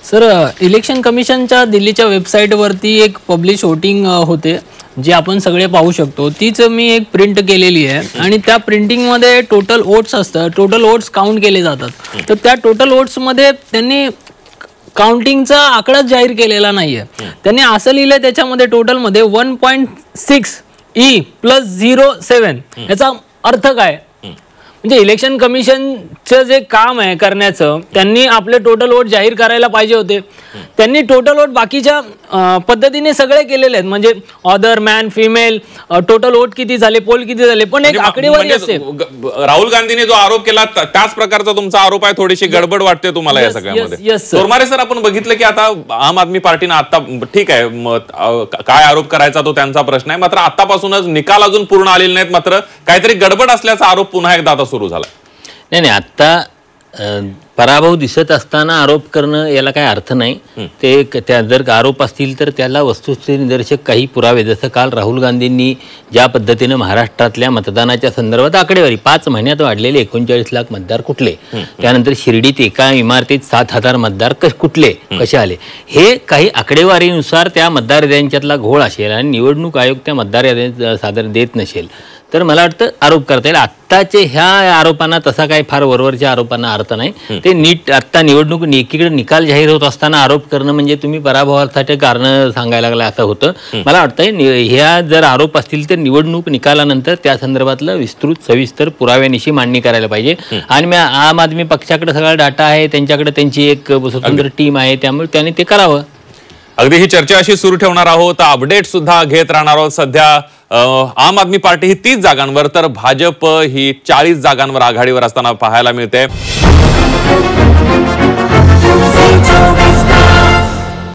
Sir, election कमिशनच्या दिल्लीच्या वेबसाईटवरती एक पब्लिश वोटिंग होते जे आपण सगळे पाहू शकतो. तीच मी एक प्रिंट केलेली आहे आणि त्या प्रिंटिंगमध्ये टोटल वोट्स असतात, टोटल वोट्स काउंट केले जातात. तर त्या टोटल वोट्समध्ये त्यांनी काउंटिंगचा आकडाच जाहीर केलेला नाहीये. त्यांनी असं लिहिलंय त्याच्यामध्ये टोटलमध्ये 1.6 E+07. याचा अर्थ काय? म्हणजे इलेक्शन कमिशनचं जे काम आहे करण्याचं, त्यांनी आपले टोटल वोट जाहीर करायला पाहिजे होते. त्यांनी टोटल वोट बाकीच्या पद्धतीने सगळे केलेले आहेत, म्हणजे other, man, female, total vote किती झाले, पोल किती झाले, पण एक आकडेवारी असते. राहुल गांधीने जो आरोप केला त्याच प्रकारचा तुमचा आरोप आहे. थोडीशी गडबड वाटते तुम्हाला या सगळ्यामध्ये? तोरमारे सर, आपण बघितलं की आता आम आदमी पार्टीनं आता ठीक आहे, काय आरोप करायचा तो त्यांचा प्रश्न आहे, मात्र आतापासूनच निकाल अजून पूर्ण आलेले नाहीत, मात्र काहीतरी गडबड असल्याचा आरोप पुन्हा एकदा आता सुरू झाला. नाही, आता पराभव दिसत असताना आरोप करणं याला काय अर्थ नाही. ते त्या जर आरोप असतील तर त्याला वस्तुस्थिती निदर्शक काही पुरावे, जसं काल राहुल गांधींनी ज्या पद्धतीनं महाराष्ट्रातल्या मतदानाच्या संदर्भात आकडेवारी 5 महिन्यात वाढलेले 39 लाख मतदार कुठले, त्यानंतर शिर्डीत एका इमारतीत 7,000 मतदार कुठले कसे आले, हे काही आकडेवारीनुसार त्या मतदार याद्यांच्यातला घोळ असेल आणि निवडणूक आयोग त्या मतदार याद्या सादर देत नसेल तर मला वाटतं आरोप करता येईल. आत्ताचे ह्या आरोपांना तसा काही फार वरवरच्या आरोपांना अर्थ नाही. ते नीट आत्ता निवडणूक एकीकडे निकाल जाहीर होत असताना आरोप करणं म्हणजे तुम्ही पराभवासाठी कारण सांगायला लागला असं होतं. मला वाटतं ह्या जर आरोप असतील तर निवडणूक निकालानंतर त्या संदर्भातलं विस्तृत सविस्तर पुराव्यानिशी मांडणी करायला पाहिजे. आणि आम आदमी पक्षाकडे सगळा डाटा आहे, त्यांच्याकडे त्यांची एक स्वतंत्र टीम आहे, त्यामुळे त्यांनी ते करावं. अगदी ही चर्चा अशी सुरू ठेवणार आहोत, अपडेट सुद्धा घेत राहणार आहोत. सध्या आम आदमी पार्टी ही 30 जागांवर तर भाजप ही 40 जागांवर आघाडीवर असताना पाहायला मिळते.